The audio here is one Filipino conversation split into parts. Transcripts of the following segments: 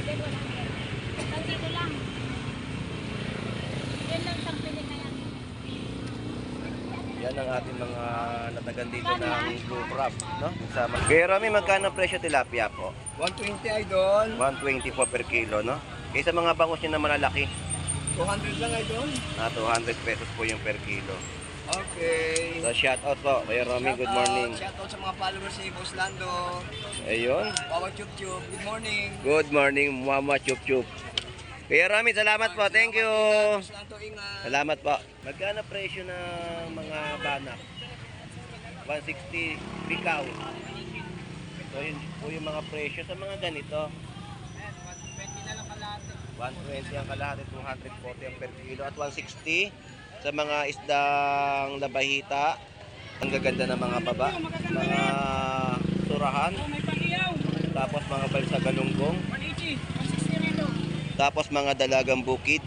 Nandito lang. Yan lang isang pilit na yan. Yan ang ating mga natagan dito ng blue crab, no? Kaya Rami, magkano presyo tilapia po? 120 idol. 120 po per kilo, no? Kaysa mga bangus nyo na malalaki, 200 lang idol. 200 pesos po yung per kilo. Okay. So, shout out po. Kaya Rami, good morning. Shoutout sa mga followers ni Boss Lando. Ayun. Wawa Chup Chup. Good morning. Good morning, Mama Chup Chup. Kaya Rami, salamat po. Thank you. Boss Lando, ingat. Salamat po. Magkano presyo ng mga banak? 160 bikaw. So yun po yung mga presyo sa mga ganito. 120 ang kalahati, 240 ang per kilo at 160 sa mga isdang labahita. Ang gaganda ng mga baba, mga surahan, tapos mga balsa galunggong, tapos mga dalagang bukid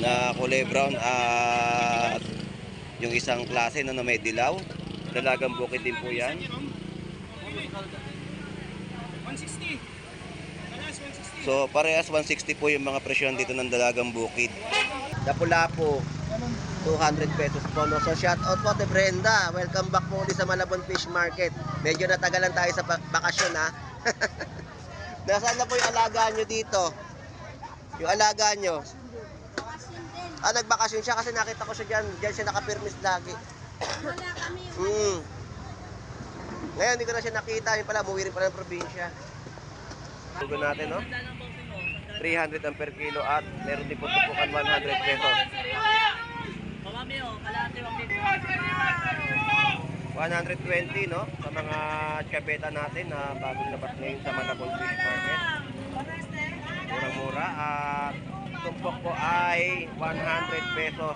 na kulay brown at yung isang klase na may dilaw. Dalagang bukid din po yan. 160. So parehas 160 po yung mga presyon dito ng dalagang bukid. Lapu-lapu 200 pesos po, no? So shout out po to Brenda. Welcome back po ulit sa Malabon Fish Market. Medyo natagalan tayo sa bakasyon, ha. Nasaan na po yung alaga nyo dito? Yung alaga nyo? Nagbakasyon siya kasi nakita ko siya dyan. Dyan siya nakapirmis lagi. Wala kami. Ngayon hindi ko na siya nakita. Yung pala, umuwi rin pala ng probinsya. Tugo natin, no? 300 ang per kilo at meron din po tupukan 100 pesos. 120, no? Sa mga tiyabeta natin na bagong labas ngayon sa Malabon Fish Market. Murang-mura at tumpok po ay 100 pesos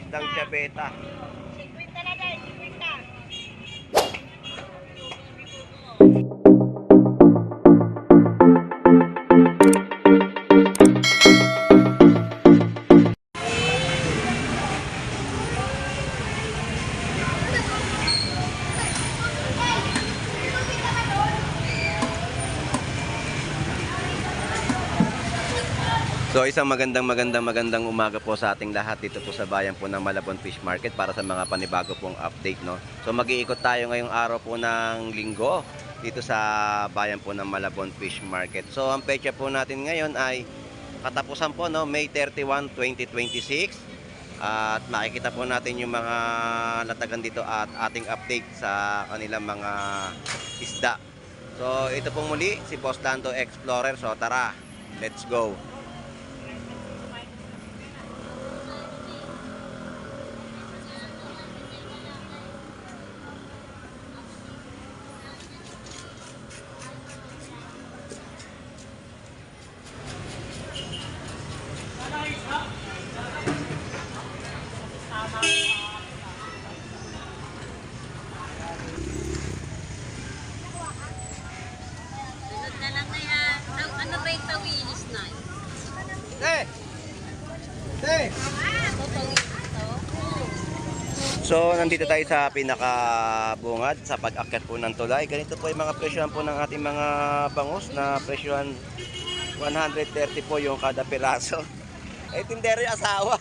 ng tiyabeta. 50 na guys, 50. So isang magandang umaga po sa ating lahat dito po sa bayan po ng Malabon Fish Market para sa mga panibago pong update, no. So mag-iikot tayo ngayong araw po ng Linggo dito sa bayan po ng Malabon Fish Market. So ang petsa po natin ngayon ay katapusan po, no, May 31, 2026. At makikita po natin yung mga latagan dito at ating update sa kanilang mga isda. So ito pong muli si Boss Lando Explorer. So tara, let's go. Sunod na lang na yan. Ano ba yung tawinis na? So nandito tayo sa pinakabungad sa pag-akyat po ng tulay. Ganito po yung mga presyohan po ng ating mga bangus na presyohan 130 po yung kada piraso. Eh tindero yung asawa.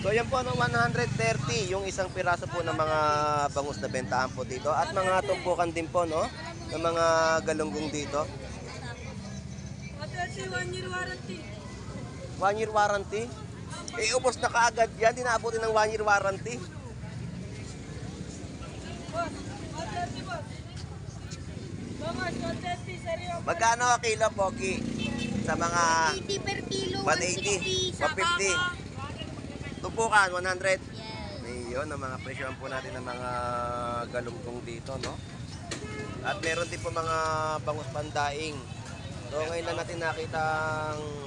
So yan po, 130 yung isang piraso po ng mga bangus na bentahan po dito at mga tumpukan din po, no, ng mga galunggong dito. 1 year warranty. 1 year warranty? Eh ubos na kaagad yan, dinaabutin ng 1 year warranty. Magkano kilo, Pogi? Sa mga 80 per kilo, 180, 160 sa 150. Tumpukan, 100. Ayun, ang mga presyohan po natin ng mga galunggong dito, no? At meron din po mga bangus pandaing. So ngayon lang natin nakita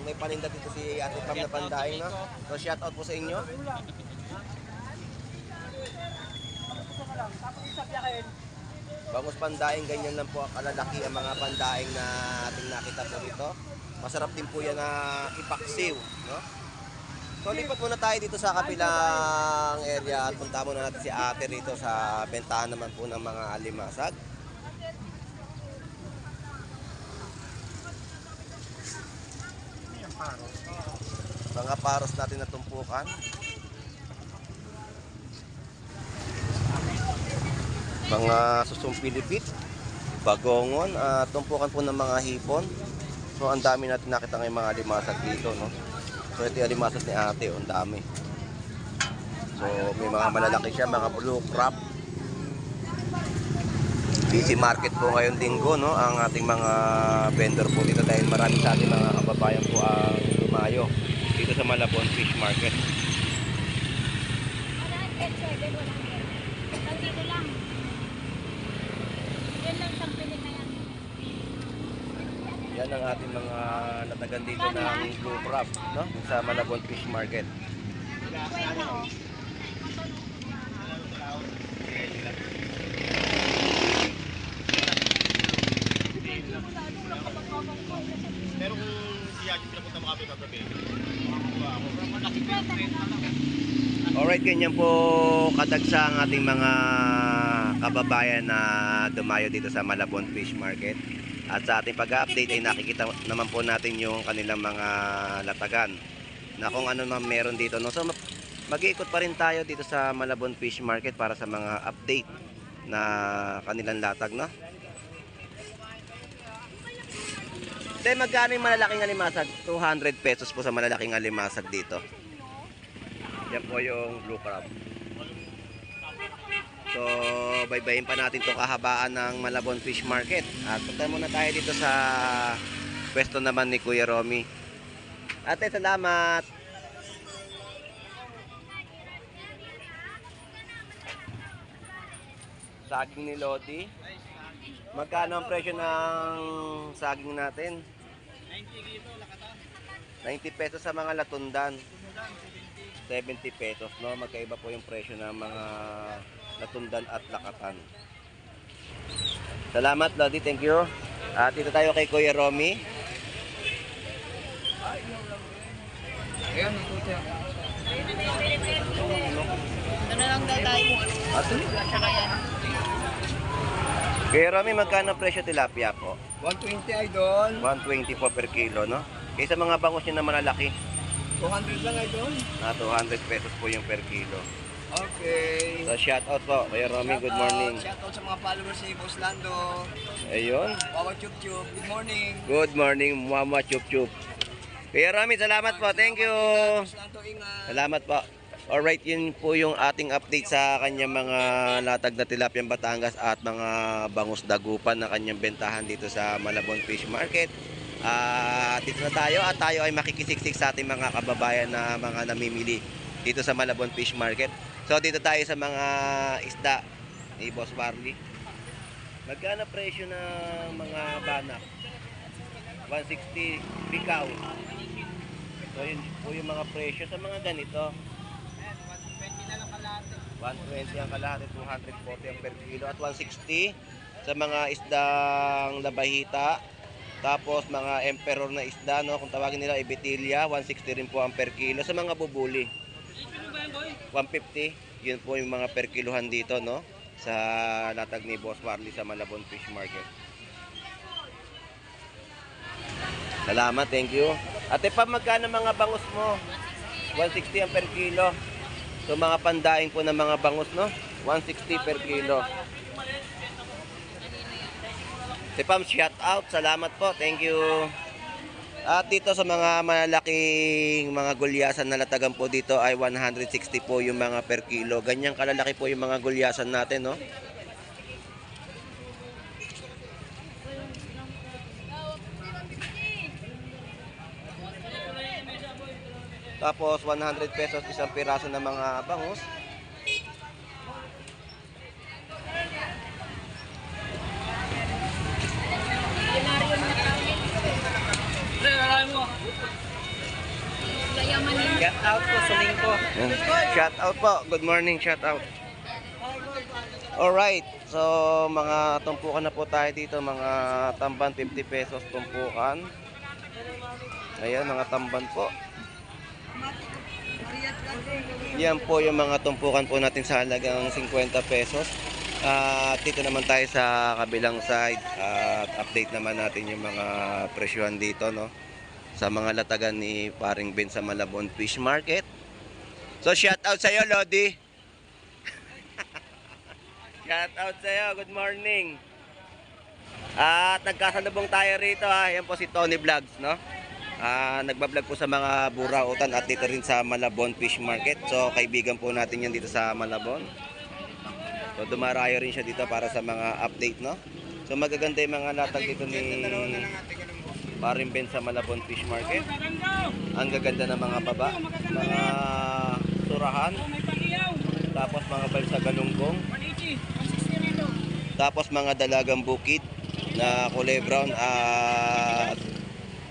may paninda dito si Ate Pam na pandaing, no? So shout out po sa inyo. Bangus pandaing, ganyan lang po kalalaki ang mga pandaing na ating nakita po dito. Masarap din po yan na ipaksiw, no? So lipat muna tayo dito sa kabilang area at punta muna natin si Ate rito sa bentahan naman po ng mga alimasag. Mga paros natin na tumpukan. Mga susong pilipit, bagongon, tumpukan po ng mga hipon. So ang dami natin nakita ng mga alimasag dito, no? So ito yung alimasag ni ate, ang dami. So may mga malalaki siya, mga blue crab. Busy market po ngayon linggo, no? Ang ating mga vendor po dito dahil marami sa ating mga kababayan po ang lumayo dito sa Malabon Fish Market. Nandito lang. Yan lang isang pilit na yan. Yan ang ating mga natagan dito ng blue crab, no? Sa Malabon Fish Market. Pero kung si Yagi pinapunta mga kapit kagabi, Alright, ganyan po kadagsa ang ating mga kababayan na dumayo dito sa Malabon Fish Market. At sa ating pag-update ay nakikita naman po natin yung kanilang mga latagan na kung ano man meron dito, no? So mag-iikot pa rin tayo dito sa Malabon Fish Market para sa mga update na kanilang latag, no? Then magkano yung malalaking alimasag? 200 pesos po sa malalaking alimasag dito. Yan po yung blue crab. So, baybayin pa natin itong kahabaan ng Malabon Fish Market. At punta muna tayo dito sa pwesto naman ni Kuya Romy. Ate, salamat! Saging ni Lodi. Magkano ang presyo ng saging natin? 90 pesos sa mga latundan. 70 pesos, no? Magkaiba po yung presyo ng mga latundan at lakatan. Salamat, Lodi. Thank you. At dito tayo kay Kuya Romy. Ayan, ito siya. Ano lang daw tayo? Tsaka yan. Kuya Romy, magkano ang presyo tilapia po? 120 idol. 120 po per kilo, no? Kaysa mga bangus nyo na malalaki, 200 lang idol. 200 pesos po yung per kilo. Okay. So, shout out po, Kuya Romy. Good morning. Shoutout sa mga followers ni Boss Lando. Ayun. Wawa Chup Chup. Good morning. Good morning, Mama Chup Chup. Kuya Romy, salamat po. Thank you. Boss Lando, ingat. Salamat po. Alright, yun po yung ating update sa kanyang mga latag na tilapiyang Batangas at mga bangus dagupan na kanyang bentahan dito sa Malabon Fish Market. Dito na tayo at tayo ay makikisiksik sa ating mga kababayan na mga namimili dito sa Malabon Fish Market. So dito tayo sa mga isda ni Boss Barley. Magkano presyo ng mga banak? 160 bikaw. So yun po yung mga presyo sa mga ganito. 120 ang kalahati, 240 ang per kilo at 160 sa mga isdang labahita. Tapos mga emperor na isda, no, kung tawagin nila Ibetilia, 160 rin po ang per kilo. Sa mga bubuli, 150, yun po yung mga per kilohan dito, no, sa latag ni Boss Warley sa Malabon Fish Market. Salamat, thank you. Ate pa, magkano mga bangus mo? 160 ang per kilo. So mga pandaing po ng mga bangus, no? 160 per kilo. Si Pam, shout out. Salamat po. Thank you. At dito sa mga malalaking mga gulyasan na latagan po dito ay 160 po yung mga per kilo. Ganyang kalalaki po yung mga gulyasan natin, no? Tapos 100 pesos isang piraso ng mga bangus. Shout out po sa lingko. Shout out po. Good morning, shout out. Alright, so mga tumpukan na po tayo dito, mga tamban 50 pesos tumpukan. Ayan, mga tamban po. Yan po yung mga tumpukan po natin sa halagang 50 pesos. At dito naman tayo sa kabilang side at update naman natin yung mga presyohan dito, no? Sa mga latagan ni Paring Ben sa Malabon Fish Market. So shout out sa iyo, Lodi. Shout out sa iyo. Good morning. At nagkasalubong tayo rito ha. Yan po si Tony Vlogs, no? Nagbablog po sa mga burautan at dito rin sa Malabon Fish Market. So kaibigan po natin yan dito sa Malabon. So dumarayo rin siya dito para sa mga update, no? So magaganda yung mga latag dito ni Paring Ben sa Malabon Fish Market. Ang gaganda ng mga baba, mga surahan, tapos mga balsa galunggong, tapos mga dalagang bukid na kulay brown at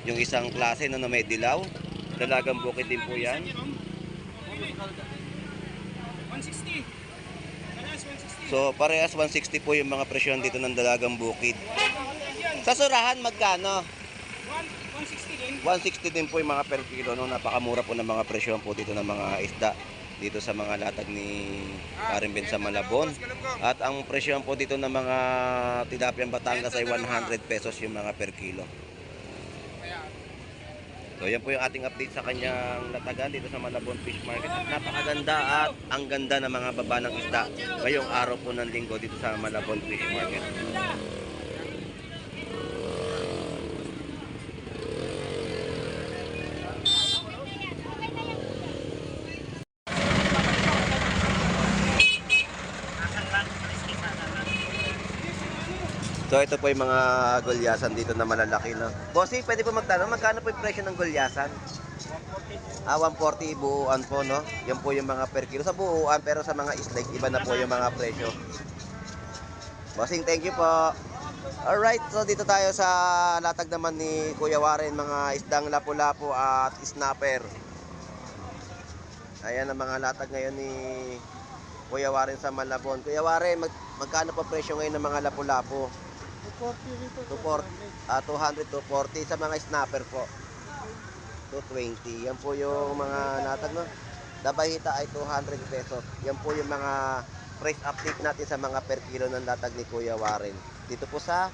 yung isang klase na may dilaw. Dalagang bukid din po yan. 160. So parehas 160 po yung mga presyon dito ng dalagang bukid. Sa surahan magkano? 160 din po yung mga per kilo, no? Napakamura po ng mga presyon po dito ng mga isda dito sa mga latag ni Paring Ben sa Malabon. At ang presyon po dito ng mga tilapiyang Batangas ay 100 pesos yung mga per kilo. So yan po yung ating update sa kanyang latagan dito sa Malabon Fish Market. At napakaganda at ang ganda ng mga baba ng isda ngayong araw po ng linggo dito sa Malabon Fish Market. So ito po yung mga gulyasan dito na malalaki, no? Bossy, pwede po magtanong, magkano po yung presyo ng gulyasan? 140 buuan po, no? Yan po yung mga per kilo sa buuan, pero sa mga isleg, iba na po yung mga presyo. Bossing, thank you po. Alright, so dito tayo sa latag naman ni Kuya Warren, mga isdang lapu-lapu at snapper. Ayan ang mga latag ngayon ni Kuya Warren sa Malabon. Kuya Warren, magkano po presyo ngayon ng mga lapu-lapu? 200, 240 sa mga snapper po. 220. Yan po yung mga latag, no? Dabahita ay 200 pesos. Yan po yung mga price update natin sa mga per kilo ng latag ni Kuya Warren dito po sa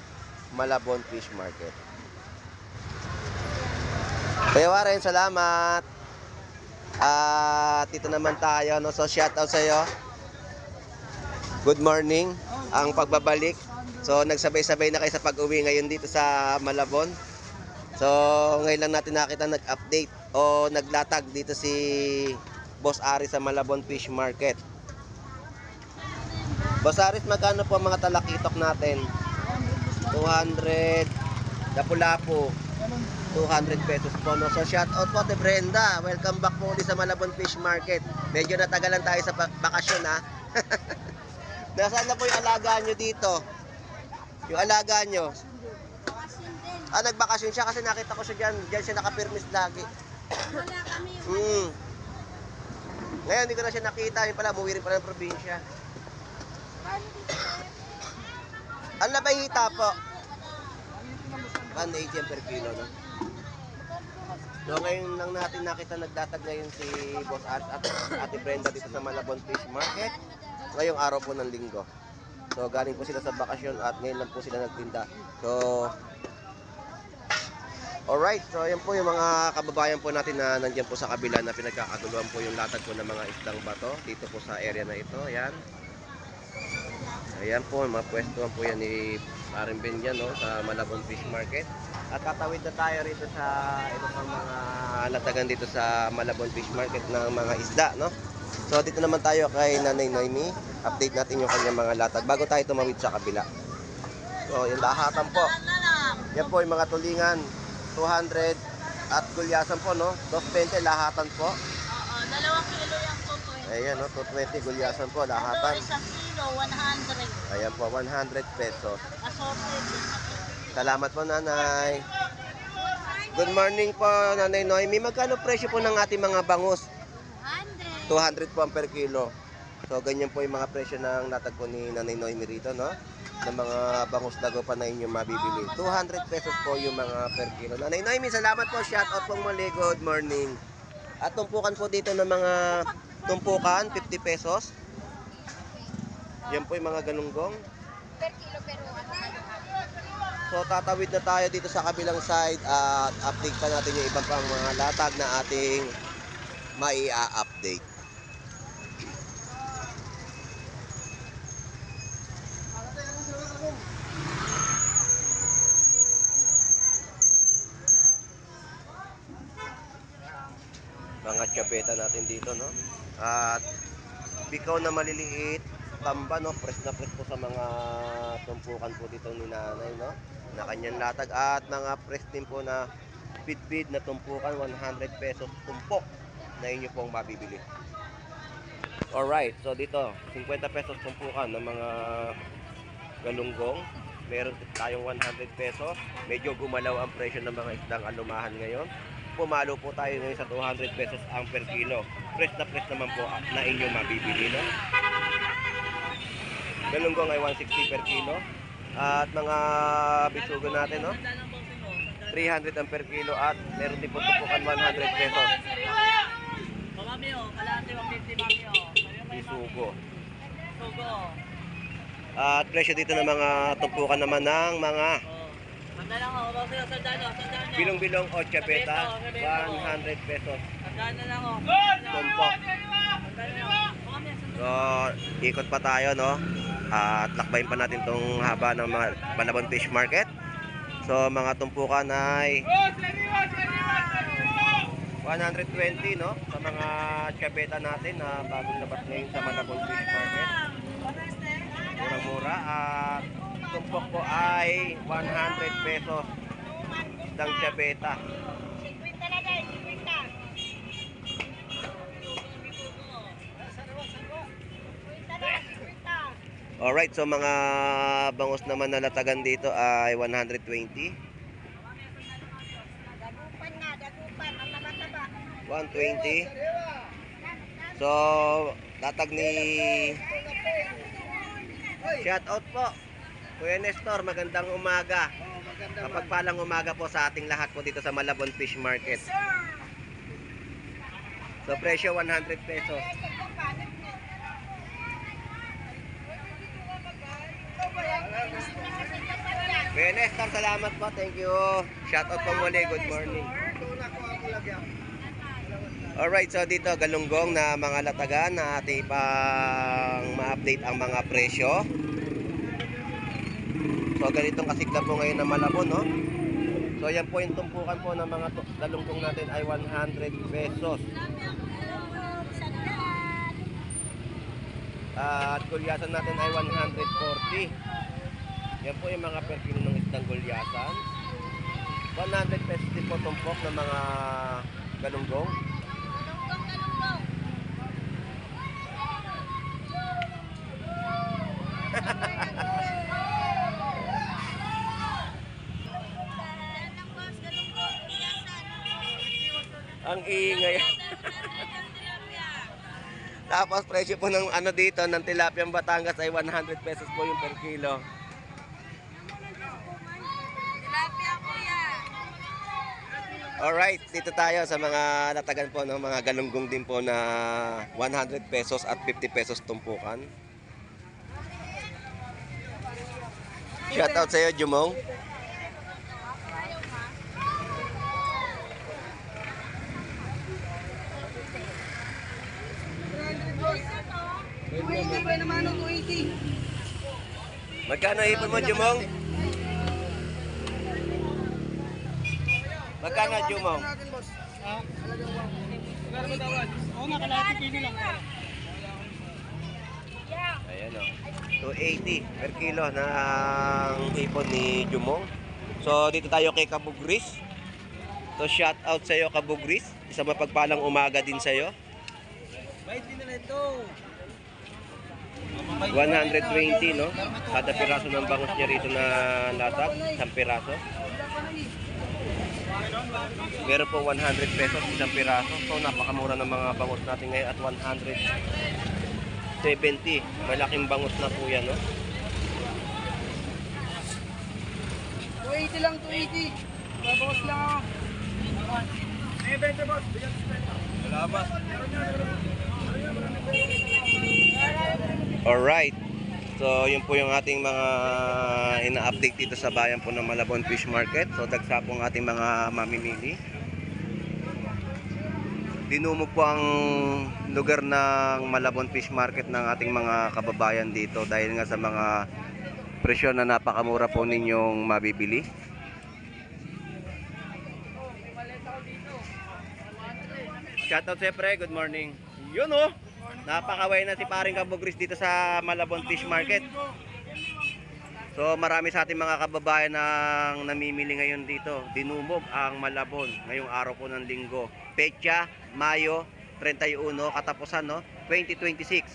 Malabon Fish Market. Kuya Warren, salamat. Dito naman tayo, no? So shout out sa iyo. Good morning. Ang pagbabalik. So nagsabay-sabay na kayo sa pag-uwi ngayon dito sa Malabon. So ngayon lang natin nakita nag-update o naglatag dito si Boss Aris sa Malabon Fish Market. Boss Aris, magkano po ang mga talakitok natin? 200. Lapu-lapu 200 pesos po, no? So shout out po kay Brenda. Welcome back po ulit sa Malabon Fish Market. Medyo natagalan tayo sa bakasyon, ha. Nasaan na po yung alaga nyo dito? Yung alaga nyo? Nagbakasyon siya kasi nakita ko siya dyan. Dyan siya nakapirmis lagi. Wala kami Ngayon hindi ko na siya nakita. Yung pala, umuwi rin pala ng probinsya. Ang labahita po. 180 per kilo, no? So ngayon lang natin nakita nagdatag ngayon si Boss Art at Ate Brenda dito sa Malabon Fish Market. Ngayong araw po ng linggo. So galing po sila sa bakasyon at ngayon lang po sila nagtinda. So alright, so yan po yung mga kababayan po natin na nandiyan po sa kabila na pinagkakaguluhan po yung latag po ng mga isdang bato dito po sa area na ito. Ayan. Ayan po, mga pwestuhan po yan ni Paring Ben yan, no, sa Malabon Fish Market. At tatawid na tayo rito sa ito pang mga latagan dito sa Malabon Fish Market ng mga isda, no? So dito naman tayo kay Nanay Noemi. Update natin yung kanyang mga latag bago tayo tumawid sa kabila. So yung lahatan po. Yan po yung mga tulingan. 200 at gulyasan po, no? 220 lahatan po. Oo, 2 kilo yung tutoy. Ayan, no? 220 gulyasan po lahatan. 1 kilo, 100. Ayan po, 100 pesos. Assorted. Salamat po, Nanay. Good morning po, Nanay Noemi. Magkano presyo po ng ating mga bangus? 100. 200 po ang per kilo. So, ganyan po yung mga presyo ng latag po ni Nanay Noemi rito, no? Ng mga bangus dago pa na inyong mabibili. 200 pesos po yung mga per kilo. Nanay Noemi, salamat po. Shout out pong muli. Good morning. At tumpukan po dito ng mga tumpukan, 50 pesos. Yan po yung mga galunggong. Per kilo pero ano kayo? So tatawid na tayo dito sa kabilang side at update pa natin yung ibang pang mga latag na ating mai-update. Mga tiyabeta natin dito, no? At bikaw na maliliit, tamba, no? Press na press po sa mga tumpukan po dito ni nanay, no? Na kanyang latag. At mga press din po na bid na tumpukan, 100 pesos tumpok na inyo pong mabibili. Alright, so dito, 50 pesos tumpukan ng mga galunggong. Meron tayong 100 pesos. Medyo gumalaw ang presyo ng mga isdang alumahan ngayon. Pumalo po tayo ngayon sa 200 pesos ang per kilo. Press na press naman po na inyo mabibili, no? Galunggong ay 160 per kilo. At mga bisugo natin, no? 300 ang per kilo at meron din po tupukan 100 pesos. Mami o, kalahati 150 mami o. Bisugo. Sugo. At presyo dito ng mga tumpukan naman ng mga Sanda lang o, bawa sa'yo, sandaan o. bilong-bilong o tiyabeta, 100 pesos. Sandaan na lang o. Tumpok. So, ikot pa tayo, no? At lakbayin pa natin tong haba ng mga Malabon Fish Market. So, mga tumpukan ay 120, no? Sa mga tiyabeta natin na bagong labas ngayon sa Malabon Fish Market. Murang-mura. At tumpok ko ay 100 pesos. Isang tiyabeta. 50 na guys, 50. Alright, so mga bangos naman na latagan dito ay 120. Dagupan nga, dagupan. Ang taba-taba. 120. So, latag ni shout out po Kuya Nestor, magandang umaga. Kapagpalang umaga po sa ating lahat po dito sa Malabon Fish Market. So, presyo 100 pesos. Kuya Nestor, salamat po. Thank you. Shout out po muli. Good morning. Alright, so dito galunggong na mga latagan na ating pang ma-update ang mga presyo. So ganitong kasigla po ngayon na Malabon, no? So yan po yung tumpukan po ng mga galunggong natin ay 100 pesos. At gulyasan natin ay 140. Yan po yung mga per kilo ng isdang gulyasan. 100 pesos din po tumpok ng mga galunggong. Ang ingay. Tapos presyo po ng ano dito ng tilapia Batangas ay 100 pesos po yung per kilo. Tilapia kuya. Alright, dito tayo sa mga latagan po ng mga galunggong din po na 100 pesos at 50 pesos tumpukan. Shout out sa iyo, Jumong. Magkano ipon mo, Jumong? Magkano, Jumong? Oo nga, kalahati kilo lang. Ayan o. 280 per kilo na ang ipon ni Jumong. So, dito tayo kay Kabugris. So, shout out sa iyo, Kabugris. Isang mapagpalang umaga din sa iyo. Bait din na ito. 120, no? Kada piraso ng bangus niya rito na latag, isang piraso. Meron po 100 pesos isang piraso. So napakamura ng mga bangus natin ngayon at 170. Malaking bangus na po yan, no? 280 lang, 280. Babawas lang ako. May 20 boss. Salamat. Alright. So, yun po yung ating mga ina-update dito sa bayan po ng Malabon Fish Market. So, dagsa po ang ating mga mamimili. Dinumog po ang lugar ng Malabon Fish Market ng ating mga kababayan dito dahil nga sa mga presyo na napakamura po ninyong mabibili. Shoutout siyempre, good morning. Yun oh, napakaway na si paring Kabugris dito sa Malabon Fish Market. So marami sa ating mga kababayan ang namimili ngayon dito. Dinumog ang Malabon ngayong araw po ng linggo. Petsa, Mayo 31, katapusan no, 2026.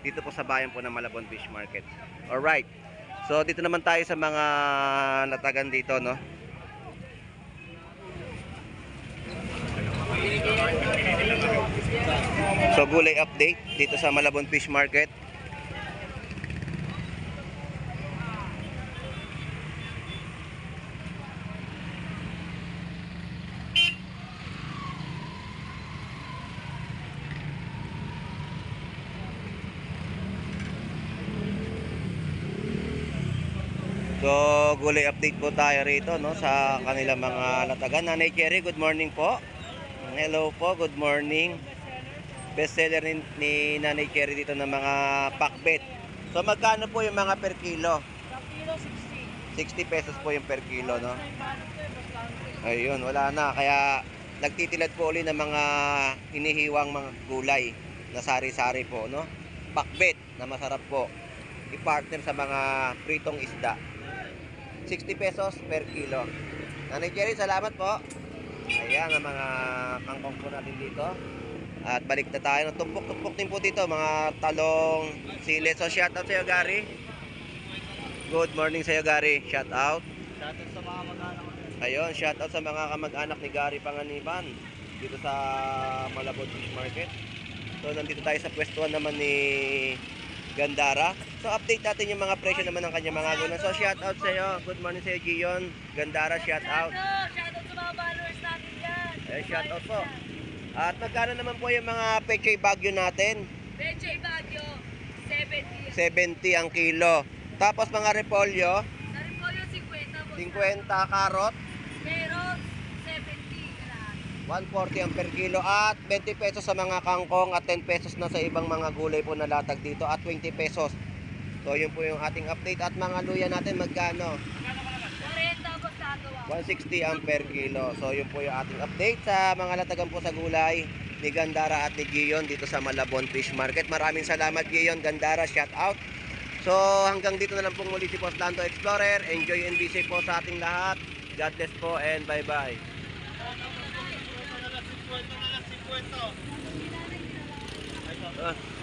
Dito po sa bayan po ng Malabon Fish Market. Alright. So dito naman tayo sa mga natagan dito no. So gulay update dito sa Malabon Fish Market. So gulay update po tayo rito no sa kanilang mga natagan. Nanay Cherry, good morning po. Hello po, good morning. Bestseller ni Nanay Cherry dito ng mga pakbet. So magkano po yung mga per kilo? Per kilo, 60. 60 pesos po yung per kilo, no? Ayun, wala na. Kaya nagtitilad po ulit ng mga hinihiwang mga gulay na sari-sari po, no? Pakbet na masarap po. I-partner sa mga pritong isda. 60 pesos per kilo. Nanay Cherry, salamat po. Ayan ang mga kangkong po natin dito. At balik na tayo. Tumpok-tumpok din po dito. Mga talong, sili. So shoutout sa iyo, Gary. Good morning sa iyo, Gary. Shoutout. Shoutout sa mga mag-anak. Ayun, shoutout sa mga kamag-anak ni Gary Panganiban dito sa Malabon Fish Market. So nandito tayo sa pwestuhan naman ni Gandara. So update natin yung mga presyo naman ng kanyang mga gulay. So shoutout sa iyo. Good morning sa iyo, Gion. Gandara, shoutout. Shoutout sa mga followers natin dyan. Shoutout po. At magkano naman po yung mga pechay bagyo natin? Pechay Baguio, 70. 70 ang kilo. Tapos mga repolyo, Sa Repolyo, 50. 50 karot, Meron, 70. Lahat. 140 ang per kilo. At 20 pesos sa mga kangkong at 10 pesos na sa ibang mga gulay po na latag dito at 20 pesos. So yun po yung ating update. At mga luya natin magkano? 40 po sa agawa. 160 ang per kilo. So yun po yung ating update sa mga latagan po sa gulay ni Gandara at ni Gion dito sa Malabon Fish Market. Maraming salamat Gion, Gandara, shout out. So hanggang dito na lang po muli si Boss Lando Explorer. Enjoy and be safe po sa ating lahat. God bless po and bye bye. Ito na lang 50.